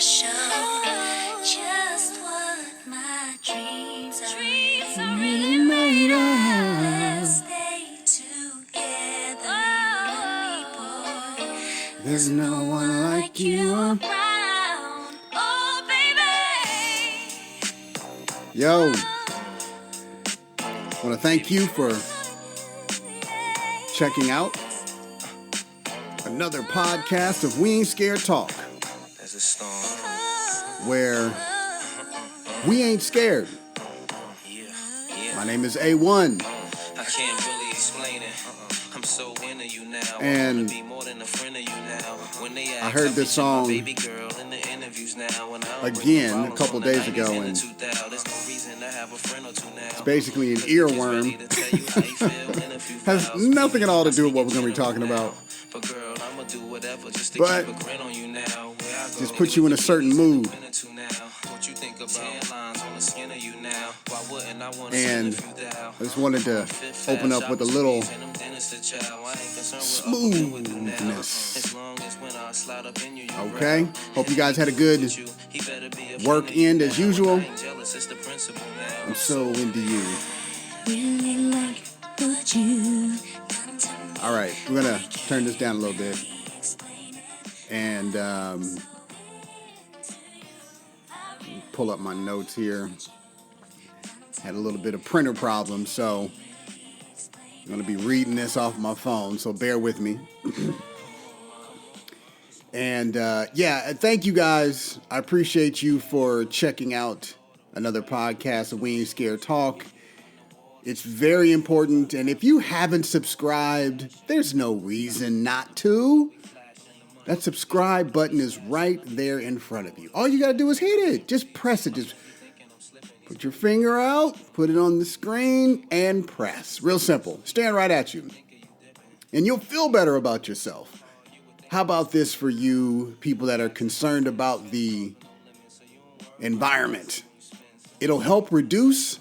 special. Just what my dreams are really made of. Let's stay together, you and me, boy. There's no one like you around. Oh, baby. Yo, want to thank you for checking out another podcast of We Ain't Scared Talk, There's a storm. where we ain't scared. Yeah. My name is A1, I can't really explain it. I'm so into you now. and I wanna be more than a friend of you now. When they ask, I heard this song baby girl in the interviews now. When I again a couple days ago, and there's no reason to have a friend or two now. it's basically an earworm. Has nothing at all to do with what we're going to be talking about. But girl, I'ma do whatever just to But keep a grin on you now. just put you in a certain mood. What you think about hairlines on the skin of you now? Why wouldn't I want to And send you down? I just wanted to open up with a little smoothness. Okay? Hope you guys had a good work end as usual. I'm so into you. Really like what you done to me. All right, we're going to turn this down a little bit. And pull up my notes here. Had a little bit of printer problems, so I'm going to be reading this off my phone, so bear with me. And thank you guys. I appreciate you for checking out another podcast of We Ain't Scared Talk. It's very important, and if you haven't subscribed, there's no reason not to. That subscribe button is right there in front of you. All you got to do is hit it. Just press it. Just put your finger out, put it on the screen, and press. Real simple. Staring right at you. And you'll feel better about yourself. How about this for you people that are concerned about the environment? It'll help reduce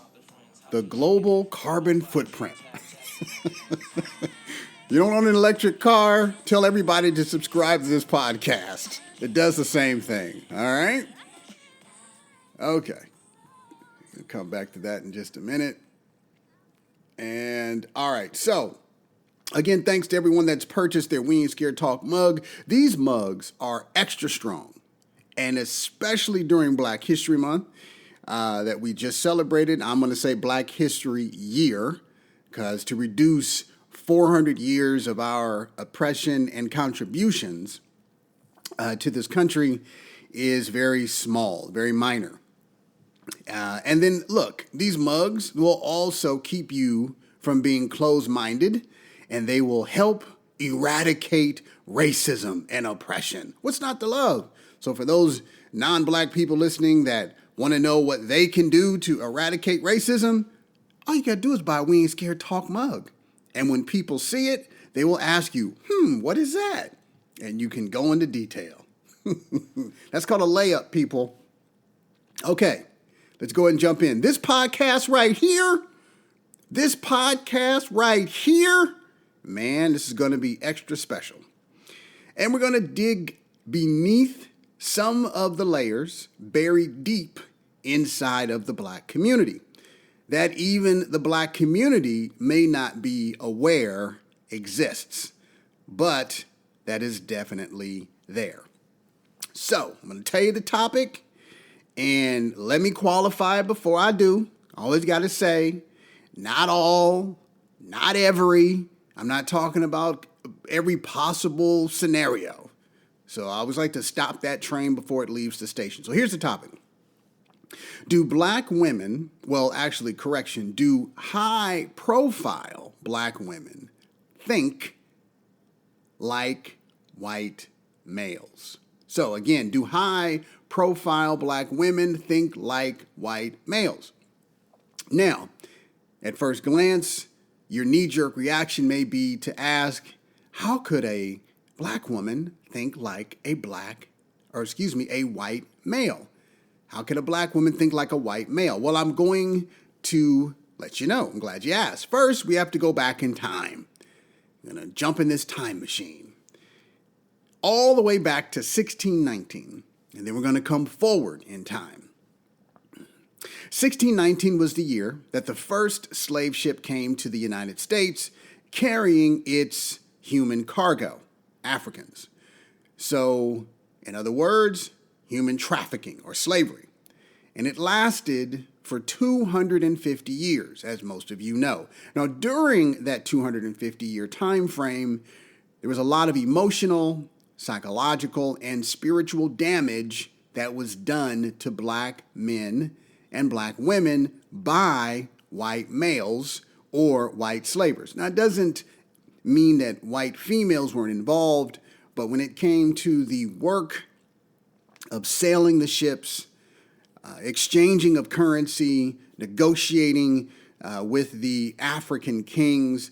the global carbon footprint. You don't own an electric car? Tell everybody to subscribe to this podcast. It does the same thing. All right? Okay. We'll come back to that in just a minute. And all right. So, again, thanks to everyone that's purchased their We Ain't Scared Talk mug. These mugs are extra strong. And especially during Black History Month that we just celebrated. I'm going to say Black History Year, because to reduce 400 years of our oppression and contributions to this country is very small, very minor. And then, look, these mugs will also keep you from being closed-minded, and they will help eradicate racism and oppression. What's not to love? So for those non-Black people listening that want to know what they can do to eradicate racism, all you got to do is buy a We Ain't Scared Talk mug. And when people see it, they will ask you, what is that? And you can go into detail. That's called a layup, people. Okay, let's go ahead and jump in. This podcast right here, man, this is going to be extra special. And we're going to dig beneath some of the layers buried deep inside of the Black community that even the Black community may not be aware exists, but that is definitely there. So I'm going to tell you the topic, and let me qualify it before I do. Always got to say, not all, not every. I'm not talking about every possible scenario. So I always like to stop that train before it leaves the station. So here's the topic. Do Black women, do high-profile Black women think like white males? So again, do high-profile Black women think like white males? Now, at first glance, your knee-jerk reaction may be to ask, how could a Black woman think like a white male? How can a Black woman think like a white male? Well, I'm going to let you know. I'm glad you asked. First, we have to go back in time. I'm going to jump in this time machine all the way back to 1619. And then we're going to come forward in time. 1619 was the year that the first slave ship came to the United States carrying its human cargo, Africans. So, in other words, human trafficking or slavery. And it lasted for 250 years, as most of you know. Now, during that 250-year time frame, there was a lot of emotional, psychological, and spiritual damage that was done to black men and black women by white males or white slavers. Now, it doesn't mean that white females weren't involved, but when it came to the work of sailing the ships, exchanging of currency, negotiating with the African kings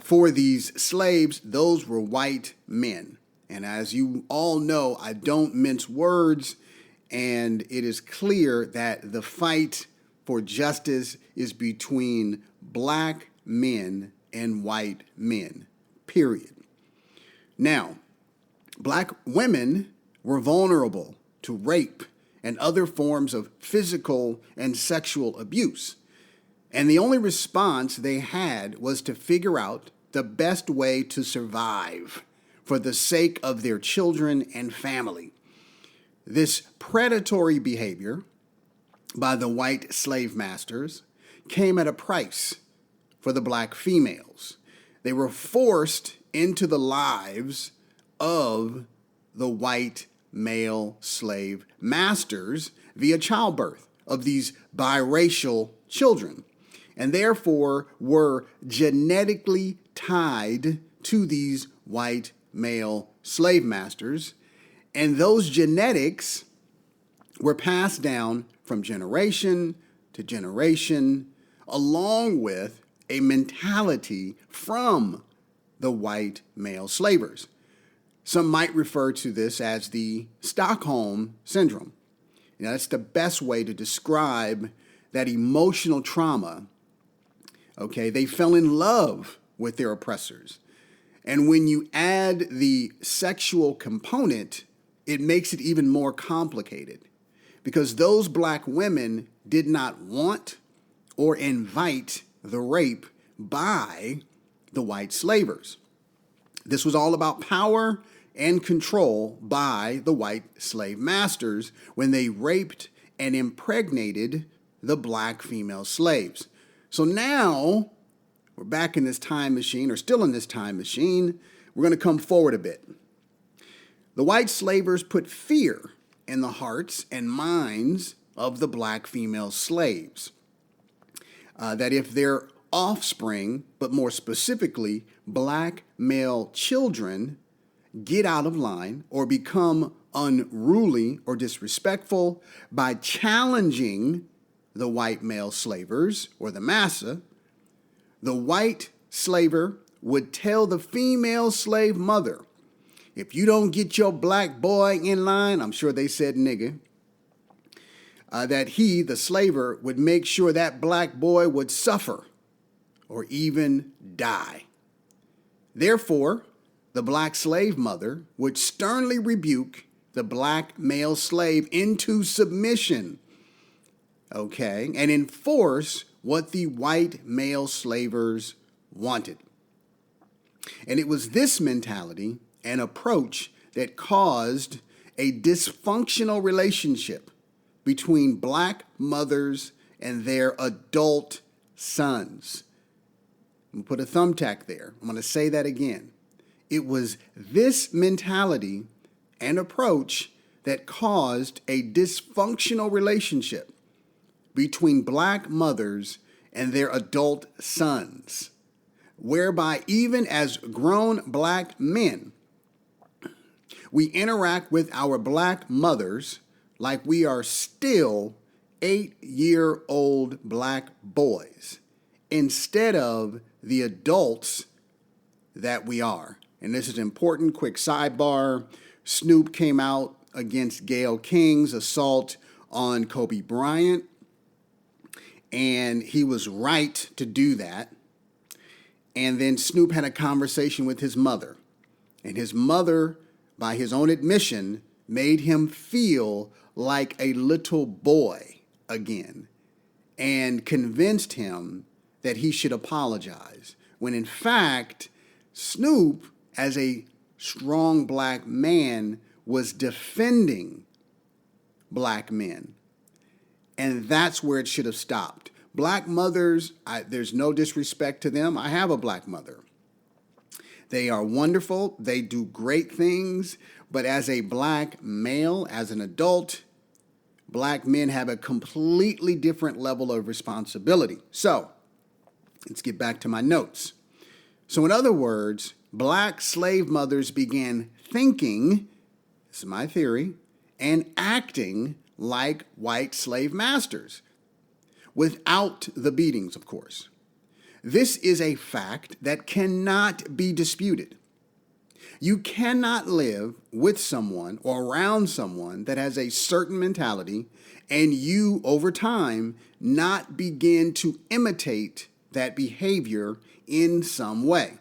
for these slaves, those were white men. And as you all know, I don't mince words, and it is clear that the fight for justice is between black men and white men, period. Now, black women were vulnerable to rape and other forms of physical and sexual abuse. And the only response they had was to figure out the best way to survive for the sake of their children and family. This predatory behavior by the white slave masters came at a price for the black females. They were forced into the lives of the white male slave masters via childbirth of these biracial children, and therefore were genetically tied to these white male slave masters, and those genetics were passed down from generation to generation, along with a mentality from the white male slavers. Some might refer to this as the Stockholm Syndrome. That's the best way to describe that emotional trauma. Okay, they fell in love with their oppressors. And when you add the sexual component, it makes it even more complicated because those black women did not want or invite the rape by the white slavers. This was all about power and control by the white slave masters when they raped and impregnated the black female slaves. So now we're back in this time machine, or still in this time machine. We're going to come forward a bit. The white slavers put fear in the hearts and minds of the black female slaves. That if their offspring, but more specifically, black male children, get out of line or become unruly or disrespectful by challenging the white male slavers or the massa, the white slaver would tell the female slave mother, if you don't get your black boy in line, I'm sure they said nigga, that he, the slaver, would make sure that black boy would suffer or even die. Therefore, the black slave mother would sternly rebuke the black male slave into submission, okay, and enforce what the white male slavers wanted. And it was this mentality and approach that caused a dysfunctional relationship between black mothers and their adult sons. I'm going to put a thumbtack there. I'm going to say that again. It was this mentality and approach that caused a dysfunctional relationship between black mothers and their adult sons, whereby even as grown black men, we interact with our black mothers like we are still 8-year-old black boys instead of the adults that we are. And this is an important quick sidebar. Snoop came out against Gayle King's assault on Kobe Bryant, and he was right to do that. And then Snoop had a conversation with his mother, and his mother, by his own admission, made him feel like a little boy again and convinced him that he should apologize, when in fact, Snoop, as a strong black man, was defending black men. And that's where it should have stopped. Black mothers, there's no disrespect to them. I have a black mother. They are wonderful. They do great things. But as a black male, as an adult, black men have a completely different level of responsibility. So, let's get back to my notes. So, in other words, black slave mothers began thinking, this is my theory, and acting like white slave masters, without the beatings, of course. This is a fact that cannot be disputed. You cannot live with someone or around someone that has a certain mentality and you, over time, not begin to imitate that behavior in some way.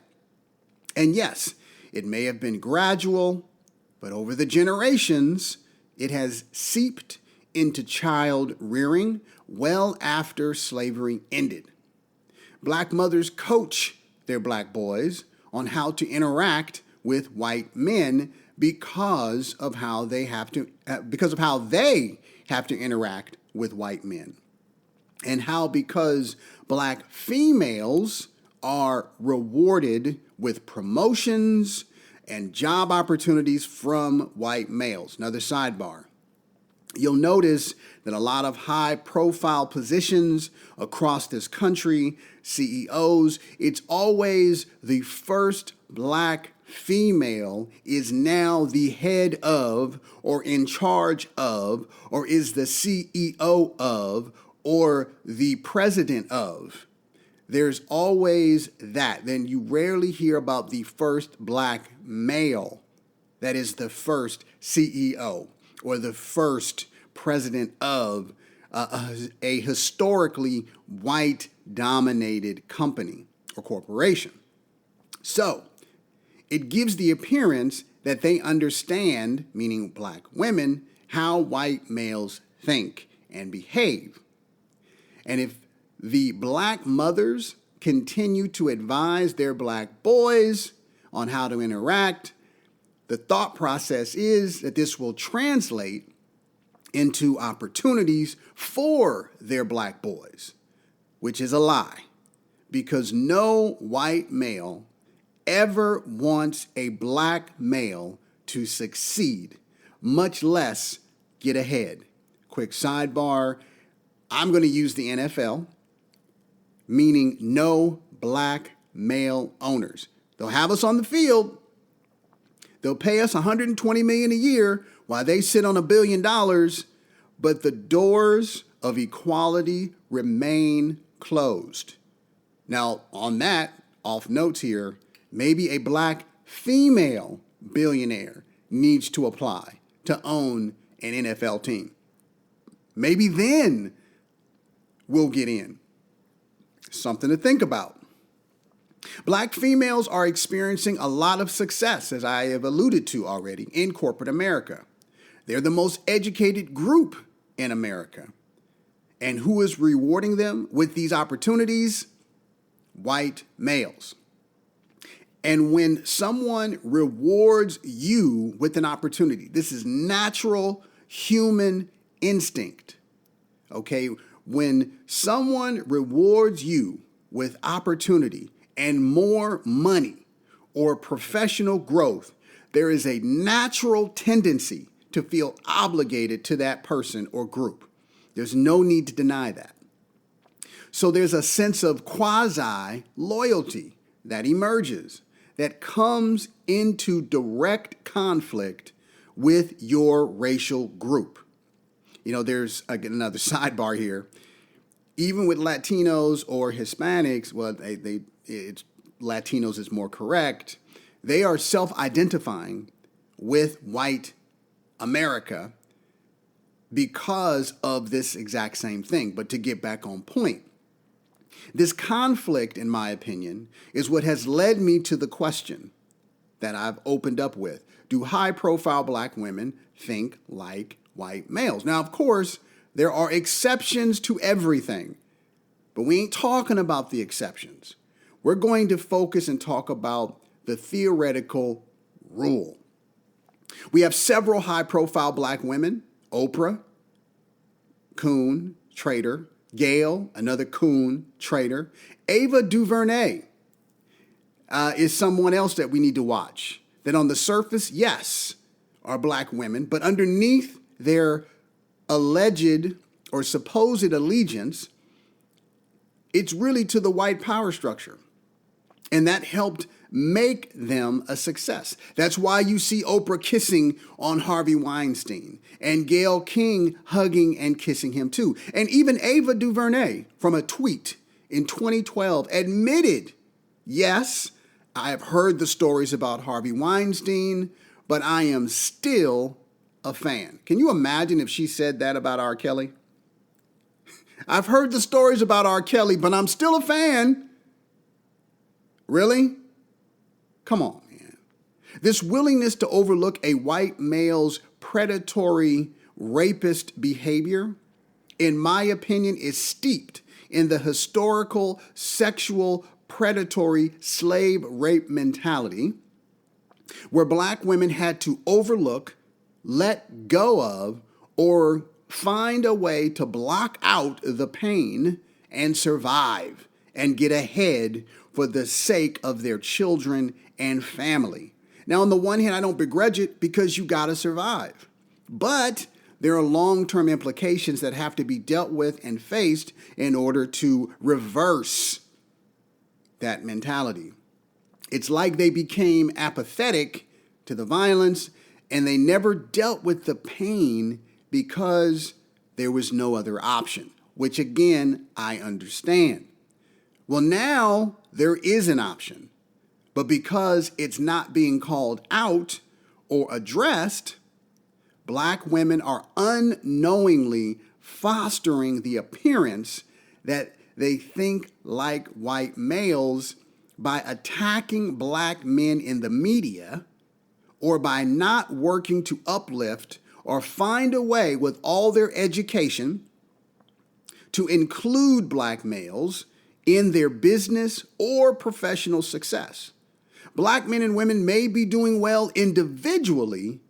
And yes, it may have been gradual, but over the generations, it has seeped into child rearing well after slavery ended. Black mothers coach their black boys on how to interact with white men because of how they have to interact with white men. And how, because black females are rewarded with promotions and job opportunities from white males. Another sidebar. You'll notice that a lot of high-profile positions across this country, CEOs, it's always the first black female is now the head of, or in charge of, or is the CEO of, or the president of. There's always that. Then you rarely hear about the first black male that is the first CEO or the first president of a historically white-dominated company or corporation. So, it gives the appearance that they understand, meaning black women, how white males think and behave. And if the black mothers continue to advise their black boys on how to interact, the thought process is that this will translate into opportunities for their black boys, which is a lie, because no white male ever wants a black male to succeed, much less get ahead. Quick sidebar, I'm going to use the NFL, meaning no black male owners. They'll have us on the field. They'll pay us $120 million a year while they sit on $1 billion, but the doors of equality remain closed. Now, on that, off notes here, maybe a black female billionaire needs to apply to own an NFL team. Maybe then we'll get in. Something to think about. Black females are experiencing a lot of success, as I have alluded to already, in corporate America. They're the most educated group in America. And who is rewarding them with these opportunities? White males. And when someone rewards you with an opportunity, this is natural human instinct. Okay? When someone rewards you with opportunity and more money or professional growth, there is a natural tendency to feel obligated to that person or group. There's no need to deny that. So there's a sense of quasi-loyalty that emerges, that comes into direct conflict with your racial group. You know, there's another sidebar here. Even with Latinos or Hispanics, well, Latinos is more correct. They are self-identifying with white America because of this exact same thing. But to get back on point, this conflict, in my opinion, is what has led me to the question, that I've opened up with. Do high-profile black women think like white males? Now, of course, there are exceptions to everything, but we ain't talking about the exceptions. We're going to focus and talk about the theoretical rule. We have several high-profile black women: Oprah, coon, traitor; Gayle, another coon, traitor; Ava DuVernay is someone else that we need to watch. That on the surface, yes, are black women, but underneath their alleged or supposed allegiance, it's really to the white power structure. And that helped make them a success. That's why you see Oprah kissing on Harvey Weinstein and Gayle King hugging and kissing him too. And even Ava DuVernay, from a tweet in 2012, admitted, yes, I have heard the stories about Harvey Weinstein, but I am still a fan. Can you imagine if she said that about R. Kelly? I've heard the stories about R. Kelly, but I'm still a fan. Really? Come on, man. This willingness to overlook a white male's predatory rapist behavior, in my opinion, is steeped in the historical sexual predatory slave rape mentality where black women had to overlook, let go of, or find a way to block out the pain and survive and get ahead for the sake of their children and family. Now, on the one hand, I don't begrudge it because you got to survive. But there are long-term implications that have to be dealt with and faced in order to reverse that mentality. It's like they became apathetic to the violence and they never dealt with the pain because there was no other option, which again, I understand. Well, now there is an option, but because it's not being called out or addressed, black women are unknowingly fostering the appearance that they think like white males by attacking black men in the media or by not working to uplift or find a way with all their education to include black males in their business or professional success. Black men and women may be doing well individually,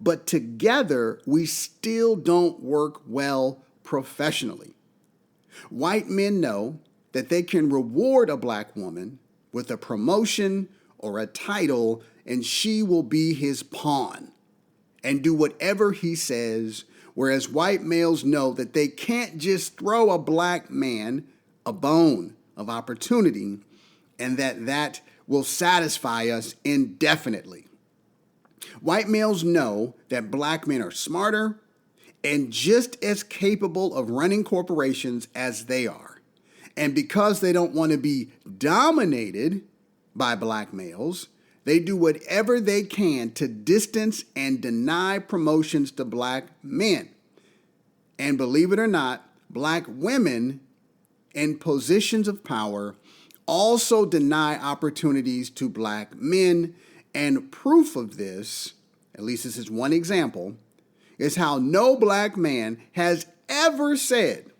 but together we still don't work well professionally. White men know that they can reward a black woman with a promotion or a title, and she will be his pawn and do whatever he says, whereas white males know that they can't just throw a black man a bone of opportunity and that will satisfy us indefinitely. White males know that black men are smarter and just as capable of running corporations as they are. And because they don't want to be dominated by black males, they do whatever they can to distance and deny promotions to black men. And believe it or not, black women in positions of power also deny opportunities to black men. And proof of this, at least this is one example, is how no black man has ever said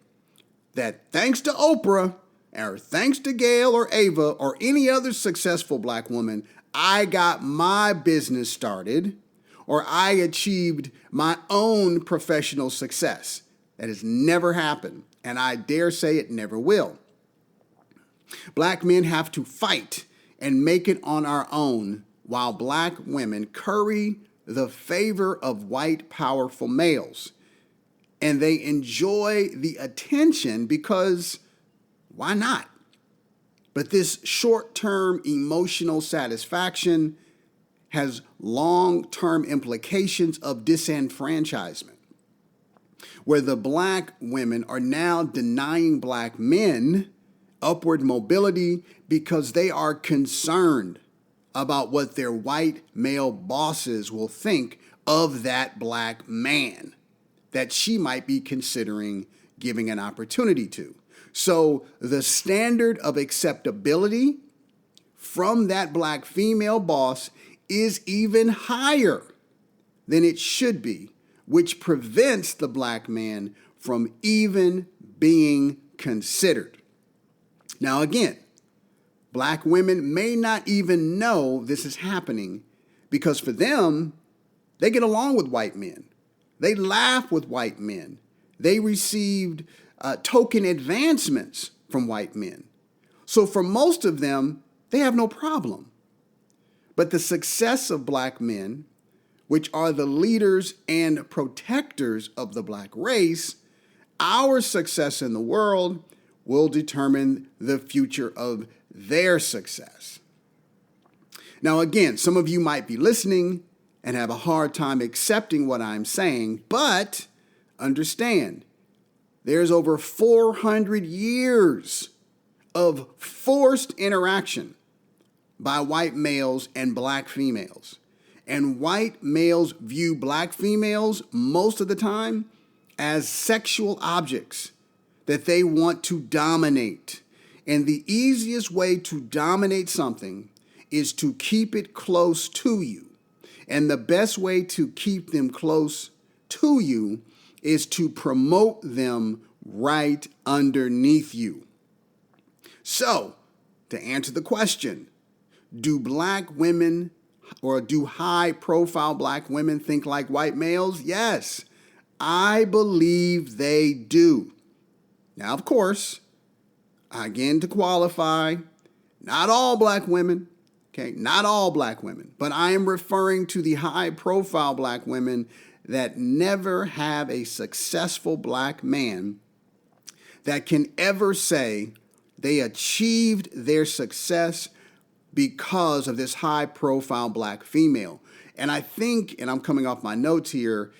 that thanks to Oprah or thanks to Gayle or Ava or any other successful black woman, I got my business started or I achieved my own professional success. That has never happened, and I dare say it never will. Black men have to fight and make it on our own while black women curry the favor of white powerful males. And they enjoy the attention because why not? But this short-term emotional satisfaction has long-term implications of disenfranchisement, where the black women are now denying black men upward mobility because they are concerned about what their white male bosses will think of that black man that she might be considering giving an opportunity to. So the standard of acceptability from that black female boss is even higher than it should be, which prevents the black man from even being considered. Now, again, black women may not even know this is happening because for them, they get along with white men. They laugh with white men. They received token advancements from white men. So for most of them, they have no problem. But the success of black men, which are the leaders and protectors of the black race, our success in the world will determine the future of their success. Now, again, some of you might be listening and have a hard time accepting what I'm saying, but understand, there's over 400 years of forced interaction by white males and black females. And white males view black females most of the time as sexual objects that they want to dominate. And the easiest way to dominate something is to keep it close to you. And the best way to keep them close to you is to promote them right underneath you. So, to answer the question, do black women or do high-profile black women think like white males? Yes, I believe they do. Now, of course, again, to qualify, not all black women, okay, not all black women, but I am referring to the high-profile black women that never have a successful black man that can ever say they achieved their success because of this high-profile black female. And I think, and I'm coming off my notes here,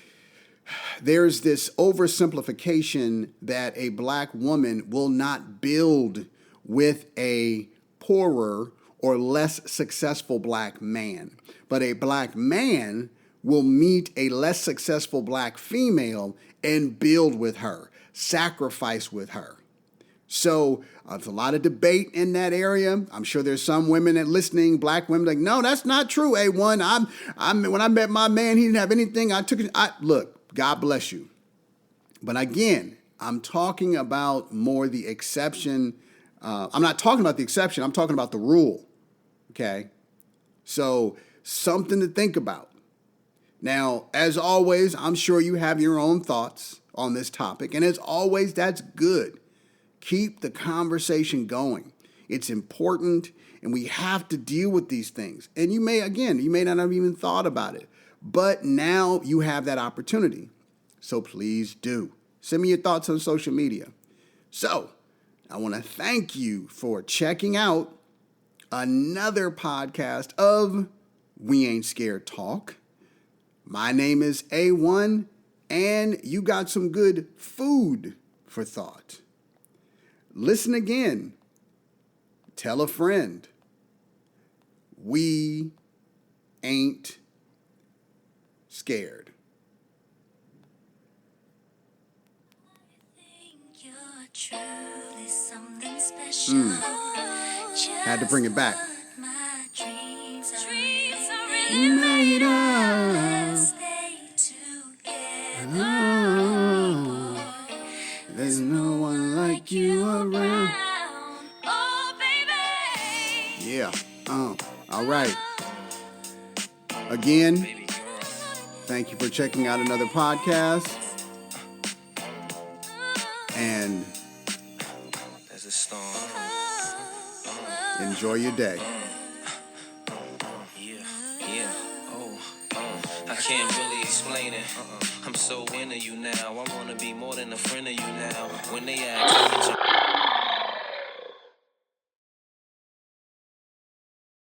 there's this oversimplification that a black woman will not build with a poorer or less successful black man. But a black man will meet a less successful black female and build with her, sacrifice with her. So there's a lot of debate in that area. I'm sure there's some women that listening, black women, like, no, that's not true, A1. When I met my man, he didn't have anything. Look, God bless you. But again, I'm talking about more the exception. I'm not talking about the exception. I'm talking about the rule. Okay? So something to think about. Now, as always, I'm sure you have your own thoughts on this topic. And as always, that's good. Keep the conversation going. It's important, and we have to deal with these things. And you may not have even thought about it, but now you have that opportunity. So please do. Send me your thoughts on social media. So I want to thank you for checking out another podcast of We Ain't Scared Talk. My name is A1, and you got some good food for thought. Listen again. Tell a friend. We ain't scared. You're truly something special. Had to bring it back. My dreams are really Made up. stay together. Oh, there's no one like you around. Oh, baby. Yeah. All right. Again, thank you for checking out another podcast. And There's a storm. enjoy your day. Yeah. Oh. I can't really explain it. I'm so into you now. I wanna be more than a friend of you now. When they ask,